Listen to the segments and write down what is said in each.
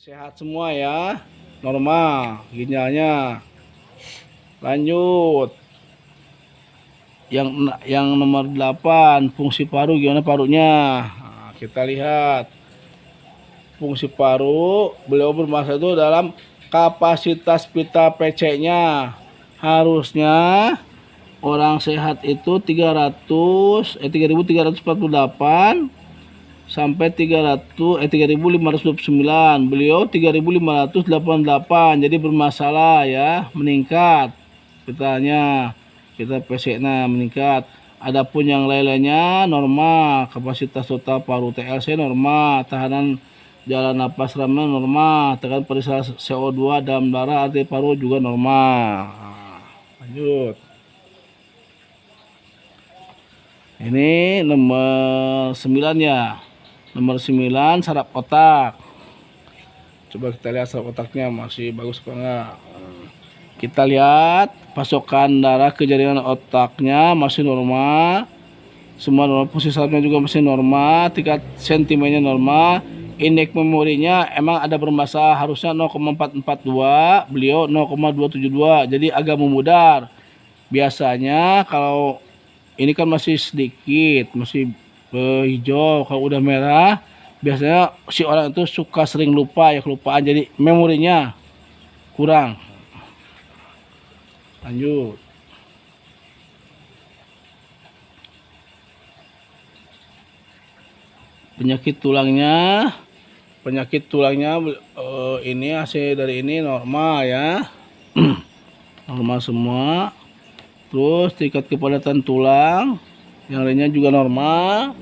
Sehat semua ya, normal ginjalnya. Lanjut, yang nomor 8, fungsi paru gimana parunya? Nah, kita lihat fungsi paru, beliau bermasalah itu dalam kapasitas pita PC-nya. Harusnya orang sehat itu 3.348 sampai 3.529. Beliau 3.588, jadi bermasalah ya, meningkat pitanya, kita PC-nya meningkat. Adapun yang lain-lainnya normal, kapasitas total paru TLC normal, tahanan jalan napas ramai normal, tekanan perisa CO2 dalam darah arti paru juga normal. Lanjut, ini nomor 9 ya. Nomor 9, saraf otak. Coba kita lihat saraf otaknya masih bagus apa enggak. Kita lihat pasokan darah ke jaringan otaknya masih normal. Semua normal, fungsi sarafnya juga masih normal, tingkat sentimennya normal. Indeks memorinya emang ada bermasalah, harusnya 0,442, beliau 0,272, jadi agak memudar. Biasanya kalau ini kan masih sedikit, masih hijau, kalau udah merah biasanya si orang itu suka sering lupa ya, kelupaan, jadi memorinya kurang. Lanjut, penyakit tulangnya ini hasil dari ini normal ya. Normal semua. Terus tingkat kepadatan tulang yang lainnya juga normal,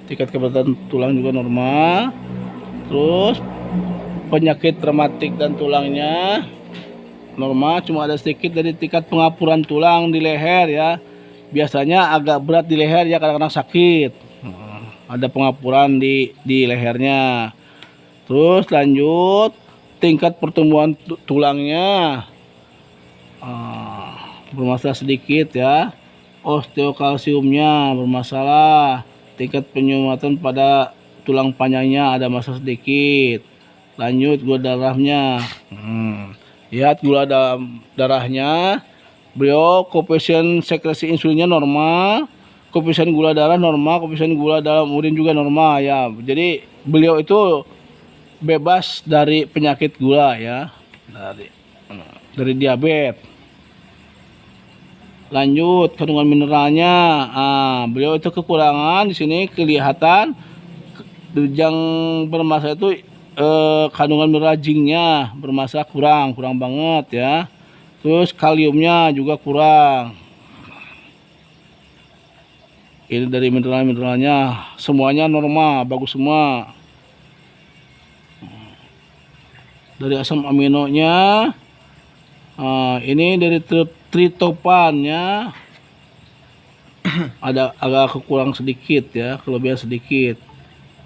tingkat kepadatan tulang juga normal. Terus penyakit rematik dan tulangnya normal, cuma ada sedikit dari tingkat pengapuran tulang di leher ya. Biasanya agak berat di leher ya, kadang-kadang sakit. Ada pengapuran di lehernya. Terus lanjut, tingkat pertumbuhan tulangnya bermasalah sedikit ya. Osteokalsiumnya bermasalah. Tingkat penyumatan pada tulang panjangnya ada masalah sedikit. Lanjut, gula darahnya. Lihat gula darahnya. Beliau koefisien sekresi insulinnya normal, koefisien gula darah normal, koefisien gula dalam urin juga normal ya. Jadi beliau itu bebas dari penyakit gula ya, dari diabetes. Lanjut, kandungan mineralnya. Beliau itu kekurangan di sini kelihatan yang bermasalah itu kandungan mineral zincnya bermasalah, kurang banget ya. Terus kaliumnya juga kurang. Ini dari mineralnya semuanya normal, bagus semua. Dari asam aminonya, ini dari tritopannya ada agak kekurang sedikit ya, kelebihan sedikit.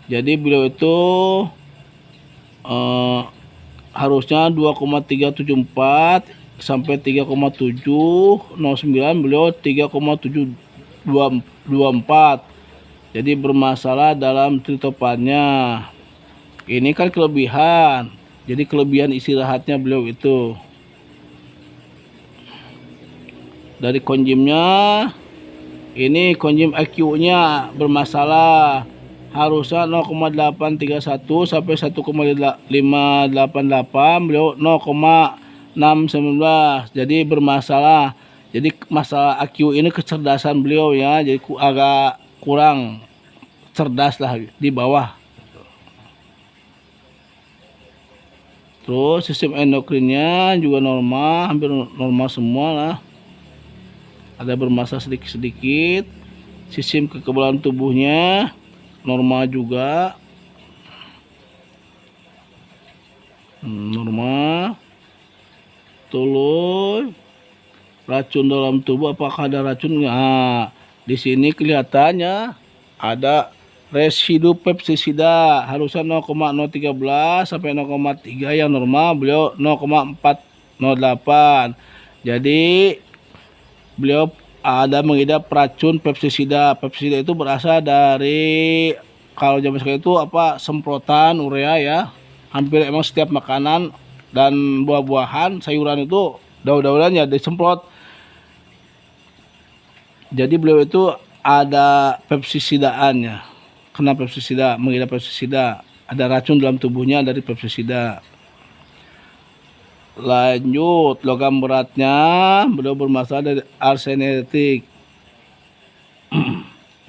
Jadi beliau itu harusnya 2,374 sampai 3,709, beliau 3,724. Jadi bermasalah dalam tritopannya. Ini kan kelebihan. Jadi kelebihan istirahatnya beliau itu. Dari konjimnya, ini konjim IQ-nya bermasalah. Harusnya 0,831 sampai 1,588, beliau 0,619. Jadi bermasalah. Jadi masalah IQ ini kecerdasan beliau ya, jadi agak kurang cerdas lah, di bawah. Terus sistem endokrinnya juga normal, hampir normal semua lah. Ada bermasalah sedikit-sedikit. Sistem kekebalan tubuhnya normal juga. Normal. Terus racun dalam tubuh, apakah ada racun? Di sini kelihatannya ada residu pestisida, harusnya 0,013 sampai 0,3 yang normal, beliau 0,408. Jadi beliau ada mengidap racun pestisida. Pestisida itu berasal dari, kalau zaman sekarang itu semprotan urea ya. hampir emang setiap makanan dan buah-buahan, sayuran itu daun-daunannya disemprot. Jadi beliau itu ada pestisidaannya. Kena pestisida, mengidap pestisida. Ada racun dalam tubuhnya dari pestisida. Lanjut, logam beratnya beliau bermasalah dari arsenetik.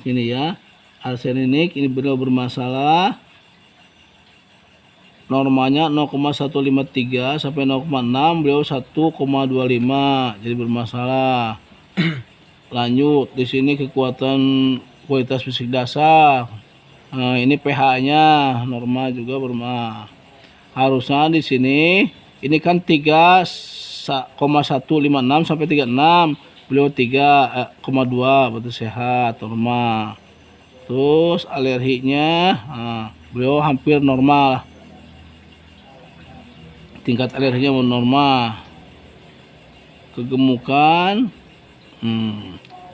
Ini ya, arsenik ini beliau bermasalah. Normanya 0,153 sampai 0,6, beliau 1,25, jadi bermasalah. Lanjut, di sini kekuatan kualitas fisik dasar. Nah, ini pH-nya normal juga bermasalah. Harusnya di sini ini kan 3,156 sampai 36, beliau 3,2, berarti sehat normal. Terus alerginya, beliau hampir normal. Tingkat alerginya normal. Kegemukan,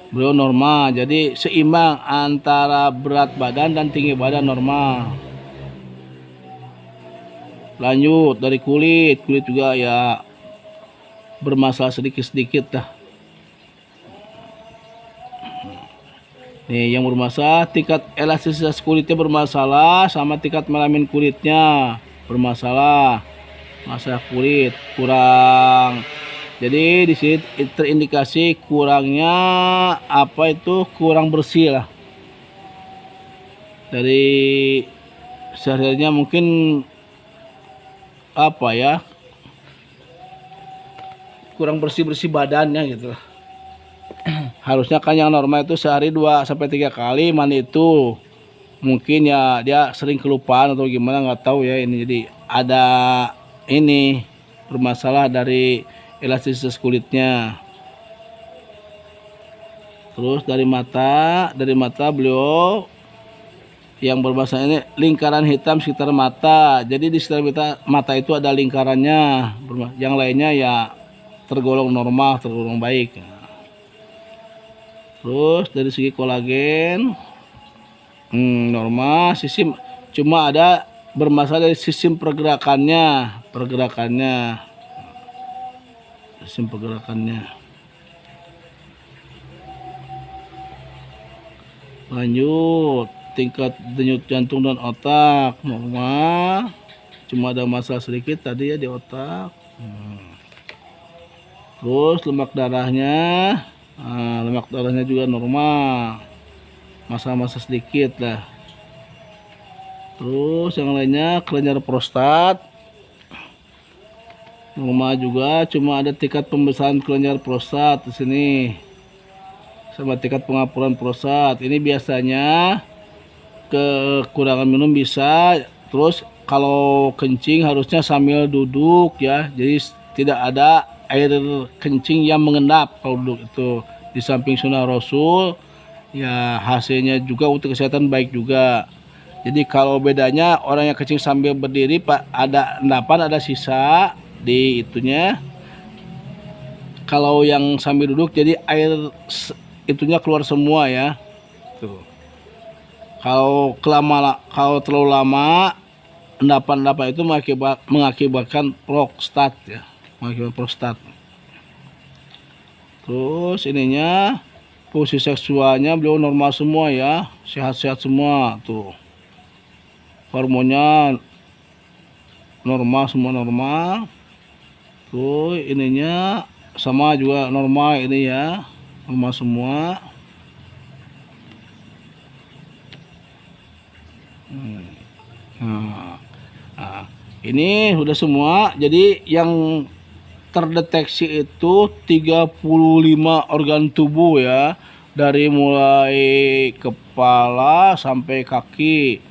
beliau normal, jadi seimbang antara berat badan dan tinggi badan normal. Lanjut, dari kulit juga ya bermasalah sedikit-sedikit dah. Nih yang bermasalah, tingkat elastisitas kulitnya bermasalah, sama tingkat melamin kulitnya bermasalah. Masalah kulit kurang. Jadi di sini terindikasi kurangnya apa itu, kurang bersih lah. Dari sehariannya mungkin apa ya, kurang bersih badannya gitu lah. Harusnya kan yang normal itu sehari 2 sampai 3 kali mandi itu. Mungkin ya dia sering kelupaan atau gimana, nggak tahu ya ini. Jadi ada ini bermasalah dari elastisitas kulitnya. Terus dari mata beliau yang bermasalah ini lingkaran hitam sekitar mata. Jadi di sekitar mata itu ada lingkarannya. Yang lainnya ya tergolong normal, tergolong baik. Terus dari segi kolagen normal, sistem cuma ada bermasalah dari sistem pergerakannya. Lanjut, tingkat denyut jantung dan otak normal, cuma ada masalah sedikit tadi ya di otak. Terus lemak darahnya juga normal, masalah-masalah sedikit lah. Terus yang lainnya, kelenjar prostat normal juga, cuma ada tingkat pembesaran kelenjar prostat di sini sama tingkat pengapuran prostat. Ini biasanya kekurangan minum bisa. Terus kalau kencing harusnya sambil duduk ya, jadi tidak ada air kencing yang mengendap kalau duduk itu. Di samping sunnah Rasul ya, hasilnya juga untuk kesehatan baik juga. Jadi kalau bedanya orang yang kencing sambil berdiri, Pak, ada endapan, ada sisa di itunya. Kalau yang sambil duduk jadi air itunya keluar semua ya. Tuh. Kalau terlalu lama, endapan itu mengakibatkan prostat ya, mengakibatkan prostat. Terus ininya, fungsi seksualnya beliau normal semua ya, sehat-sehat semua tuh. Hormonnya normal, semua normal. Tuh ininya sama juga normal ini ya, normal semua. Ini udah semua. Jadi yang terdeteksi itu 35 organ tubuh ya, dari mulai kepala sampai kaki.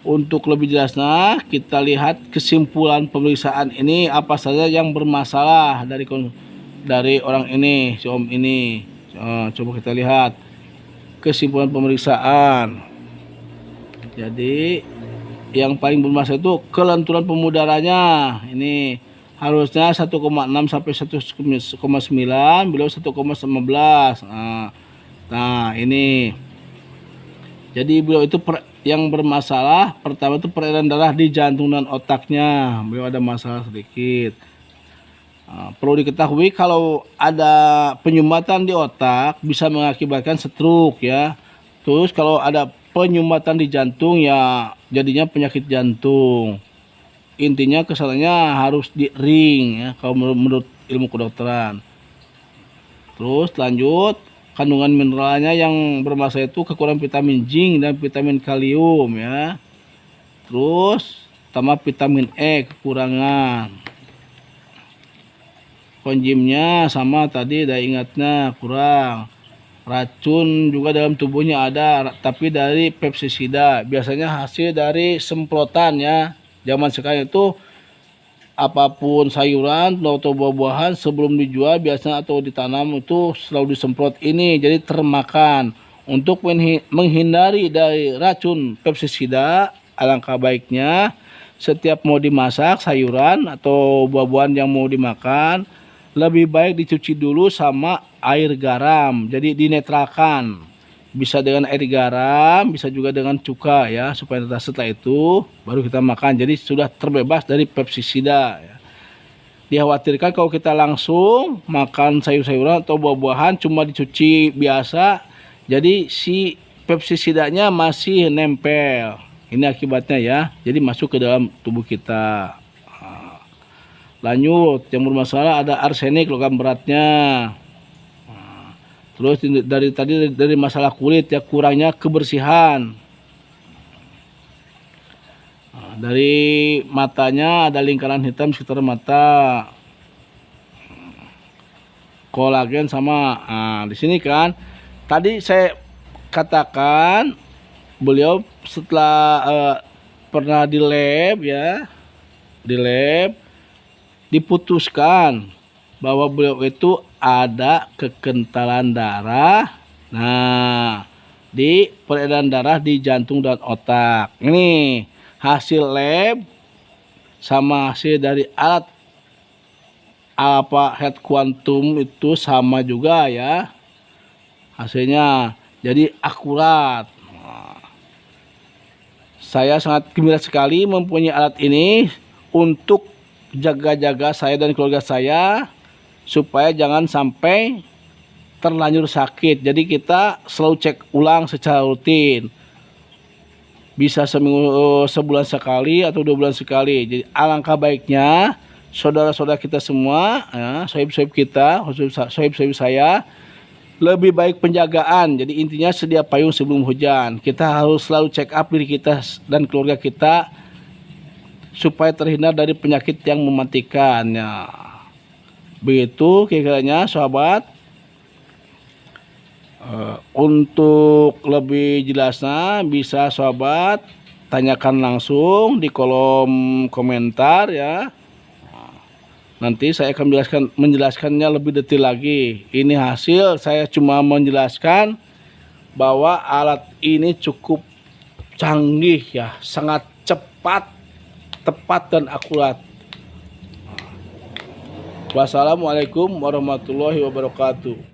Untuk lebih jelasnya kita lihat kesimpulan pemeriksaan ini apa saja yang bermasalah dari orang ini, si om ini. Coba kita lihat kesimpulan pemeriksaan. Jadi yang paling bermasalah itu kelenturan pemudaranya. Ini harusnya 1,6 sampai 1,9, beliau 1,15. Nah ini. Jadi beliau itu yang bermasalah pertama itu peredaran darah di jantung dan otaknya. Beliau ada masalah sedikit. Perlu diketahui kalau ada penyumbatan di otak bisa mengakibatkan stroke ya. Terus kalau ada penyumbatan di jantung ya jadinya penyakit jantung. Intinya kesannya harus di ring ya kalau menurut ilmu kedokteran. Terus lanjut, kandungan mineralnya yang bermasalah itu kekurangan vitamin zinc dan vitamin kalium ya. Terus tambah vitamin E kekurangan. Konjimnya sama tadi udah ingatnya kurang. Racun juga dalam tubuhnya ada, tapi dari pestisida. Biasanya hasil dari semprotan ya. Zaman sekarang itu apapun sayuran atau buah-buahan sebelum dijual biasanya atau ditanam itu selalu disemprot ini, jadi termakan. Untuk menghindari dari racun pestisida, alangkah baiknya setiap mau dimasak sayuran atau buah-buahan yang mau dimakan lebih baik dicuci dulu sama air garam, jadi dinetralkan. Bisa dengan air garam, bisa juga dengan cuka ya, supaya setelah itu baru kita makan. Jadi sudah terbebas dari pestisida ya. Dikhawatirkan kalau kita langsung makan sayur-sayuran atau buah-buahan cuma dicuci biasa, jadi si pestisidanya masih nempel. Ini akibatnya ya, jadi masuk ke dalam tubuh kita. Lanjut, yang bermasalah ada arsenik logam beratnya. Terus dari masalah kulit ya, kurangnya kebersihan. Dari matanya ada lingkaran hitam sekitar mata. Kolagen sama di sini kan. Tadi saya katakan beliau setelah pernah di lab ya. Di lab diputuskan bahwa beliau itu ada kekentalan darah. Nah, di peredaran darah di jantung dan otak. Ini hasil lab sama hasil dari alat head quantum itu sama juga ya. Hasilnya jadi akurat. Saya sangat gembira sekali mempunyai alat ini untuk jaga-jaga saya dan keluarga saya supaya jangan sampai terlanjur sakit. Jadi kita selalu cek ulang secara rutin. Bisa seminggu, sebulan sekali atau 2 bulan sekali. Jadi alangkah baiknya saudara-saudara kita semua, ya, sohib-sohib kita, sohib-sohib saya, lebih baik penjagaan. Jadi intinya sedia payung sebelum hujan. Kita harus selalu check up diri kita dan keluarga kita supaya terhindar dari penyakit yang mematikan ya. Begitu kira-kiranya sahabat. Untuk lebih jelasnya bisa sahabat tanyakan langsung di kolom komentar ya. Nanti saya akan menjelaskannya lebih detail lagi. Ini hasil, saya cuma menjelaskan bahwa alat ini cukup canggih ya, sangat cepat, tepat dan akurat. Wassalamualaikum warahmatullahi wabarakatuh.